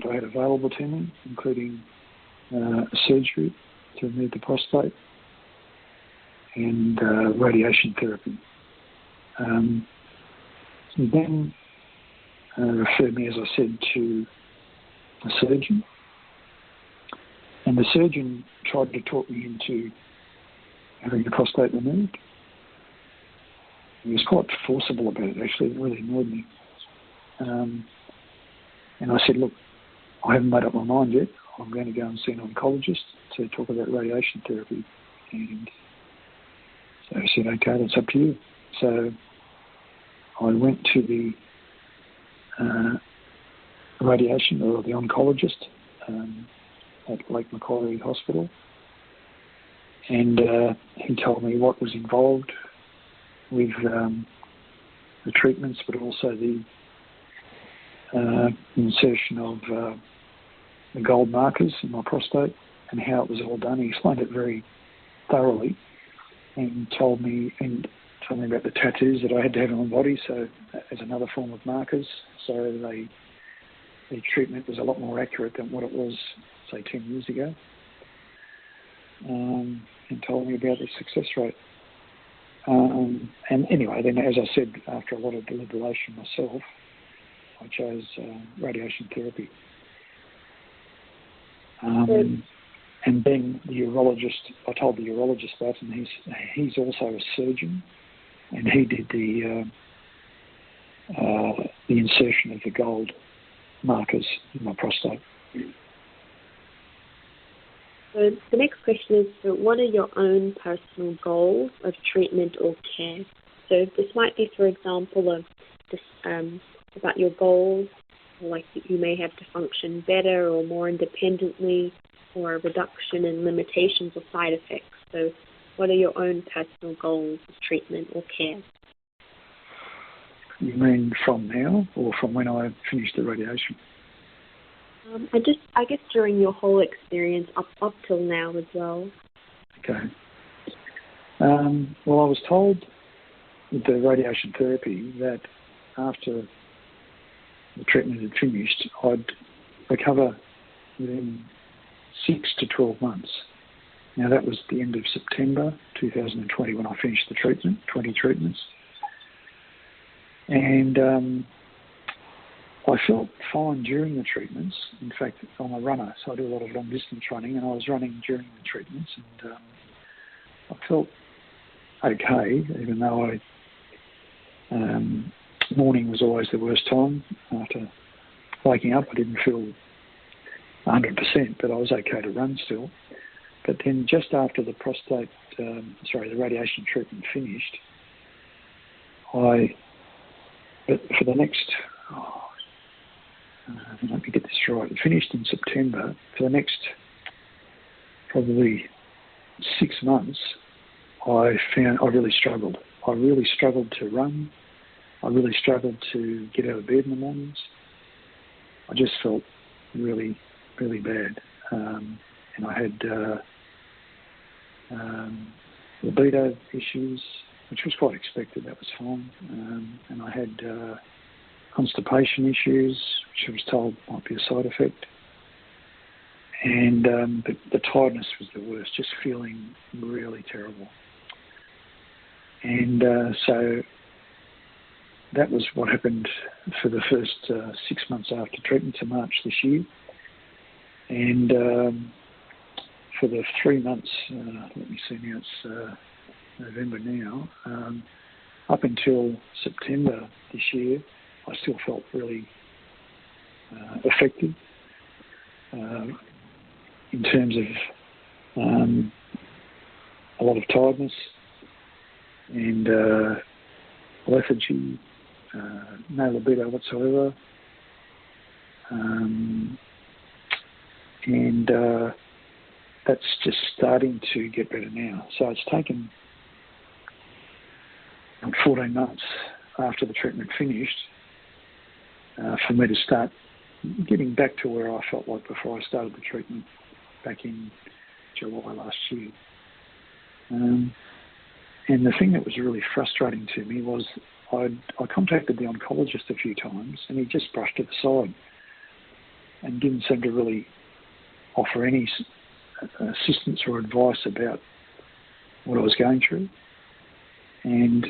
I had available to me, including surgery to remove the prostate and radiation therapy. He then referred me, as I said, to a surgeon, and the surgeon tried to talk me into having the prostate removed. He was quite forcible about it, actually. It really annoyed me. And I said, look, I haven't made up my mind yet. I'm going to go and see an oncologist to talk about radiation therapy. And so he said, okay, that's up to you. So I went to the radiation, or the oncologist at Lake Macquarie Hospital. And he told me what was involved with the treatments, but also the insertion of the gold markers in my prostate and how it was all done. He explained it very thoroughly and told me about the tattoos that I had to have on my body, so as another form of markers. So the treatment was a lot more accurate than what it was, say, 10 years ago, and told me about the success rate. And anyway, then, as I said, after a lot of deliberation myself, I chose radiation therapy. And then the urologist, I told the urologist that, and he's also a surgeon, and he did the insertion of the gold markers in my prostate. So the next question is, so what are your own personal goals of treatment or care? So this might be, for example, of this, about your goals, like you may have to function better or more independently, or a reduction in limitations or side effects. So what are your own personal goals of treatment or care? You mean from now or from when I finished the radiation? I guess during your whole experience up till now as well. Okay. Well, I was told with the radiation therapy that after the treatment had finished, I'd recover within 6 to 12 months. Now, that was the end of September 2020 when I finished the treatment, 20 treatments. And I felt fine during the treatments. In fact, I'm a runner, so I do a lot of long-distance running, and I was running during the treatments, and I felt okay, even though morning was always the worst time. After waking up, I didn't feel 100%, but I was okay to run still. But then just after the the radiation treatment finished, but for the next, let me get this right, it finished in September. For the next probably 6 months, I really struggled. I really struggled to run. I really struggled to get out of bed in the mornings. I just felt really, really bad. And I had libido issues, which was quite expected. That was fine. And I had constipation issues, which I was told might be a side effect. And the tiredness was the worst, just feeling really terrible. And so that was what happened for the first 6 months after treatment, to March this year. And for the 3 months, let me see now, it's November now, up until September this year, I still felt really affected in terms of a lot of tiredness and lethargy, no libido whatsoever, and that's just starting to get better now. So it's taken 14 months after the treatment finished for me to start getting back to where I felt like before I started the treatment back in July last year. And the thing that was really frustrating to me was I contacted the oncologist a few times and he just brushed it aside. and didn't seem to really offer any assistance or advice about what I was going through. And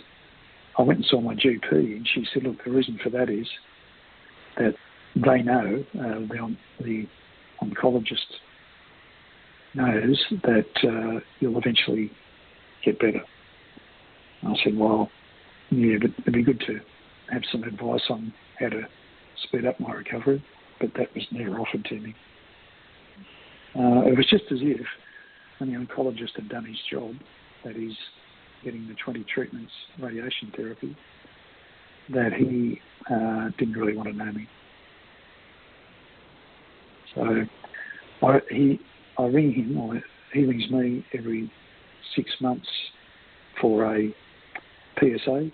I went and saw my GP, and she said, look, the reason for that is that they know, the oncologist knows that you'll eventually get better. And I said, well, yeah, but it'd be good to have some advice on how to speed up my recovery, but that was never offered to me. It was just as if when the oncologist had done his job, that is, getting the 20 treatments, radiation therapy, that he didn't really want to know me. So I ring him, or he rings me every 6 months for a PSA,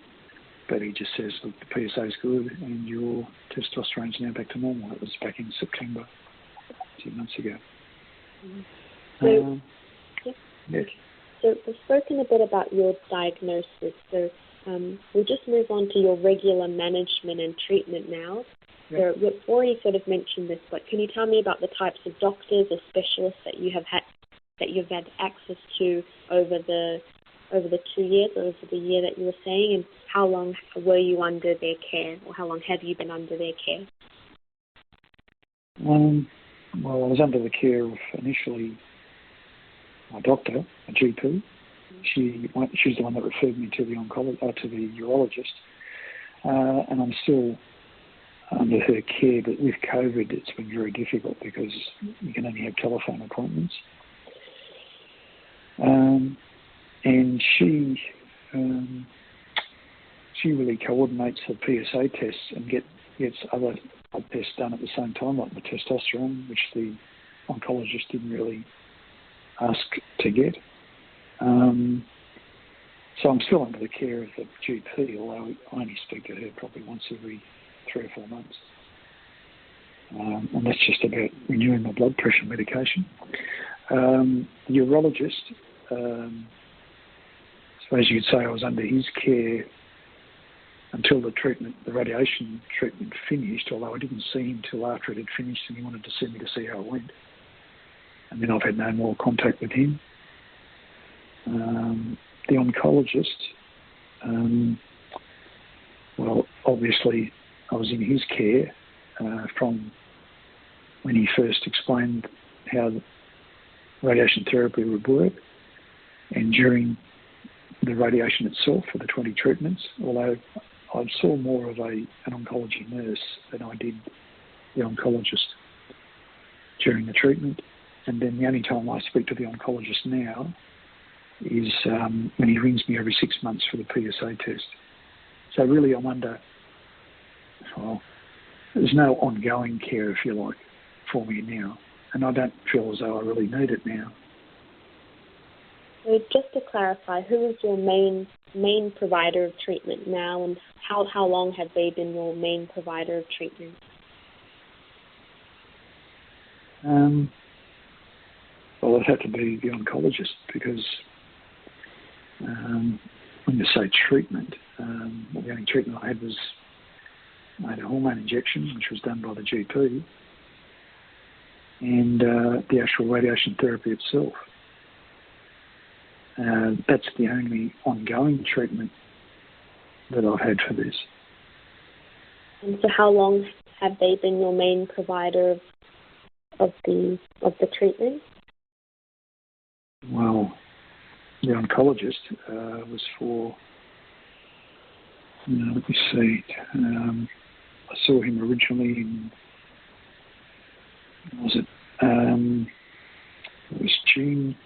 but he just says, look, the PSA is good and your testosterone's now back to normal. That was back in September, 2 months ago. So, yeah. So we've spoken a bit about your diagnosis. So we'll just move on to your regular management and treatment now. Yep. So you've already sort of mentioned this, but can you tell me about the types of doctors or specialists that you've had access to over the 2 years, over the year that you were saying, and how long were you under their care, or how long have you been under their care? Well, I was under the care of initially my doctor, a GP. She's the one that referred me to the to the urologist, and I'm still under her care. But with COVID, it's been very difficult because you can only have telephone appointments. And she really coordinates the PSA tests and gets other blood tests done at the same time, like the testosterone, which the oncologist didn't really ask to get. So I'm still under the care of the GP, although I only speak to her probably once every 3 or 4 months. And that's just about renewing my blood pressure medication. The urologist, I suppose you'd say I was under his care until the radiation treatment finished, although I didn't see him till after it had finished and he wanted to see me to see how it went. And then I've had no more contact with him. The oncologist, well, obviously I was in his care from when he first explained how radiation therapy would work, and during the radiation itself for the 20 treatments, although I saw more of an oncology nurse than I did the oncologist during the treatment. And then the only time I speak to the oncologist now is when he rings me every 6 months for the PSA test. So really I'm under, well, there's no ongoing care, if you like, for me now. And I don't feel as though I really need it now. So just to clarify, who is your main provider of treatment now, and how long have they been your main provider of treatment? Well, it had to be the oncologist because when you say treatment, the only treatment I had was I had a hormone injection, which was done by the GP, and the actual radiation therapy itself. That's the only ongoing treatment that I've had for this. And so how long have they been your main provider of the treatment? Well, the oncologist was for, let me see, I saw him originally in, it was June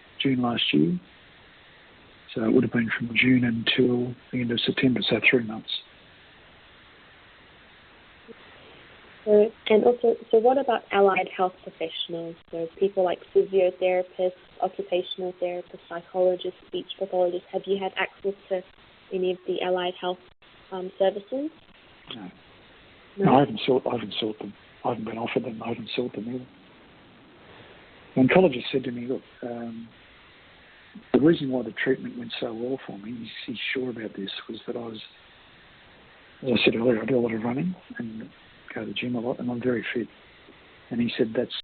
last year. So it would have been from June until the end of September, so 3 months. And also, so what about allied health professionals? So people like physiotherapists, occupational therapists, psychologists, speech pathologists. Have you had access to any of the allied health services? No, I haven't sought them. I haven't been offered them. I haven't sought them either. The oncologist said to me, look, the reason why the treatment went so well for me, he's sure about this, was that I was, as I said earlier, I do a lot of running and go to the gym a lot, and I'm very fit. And he said, that's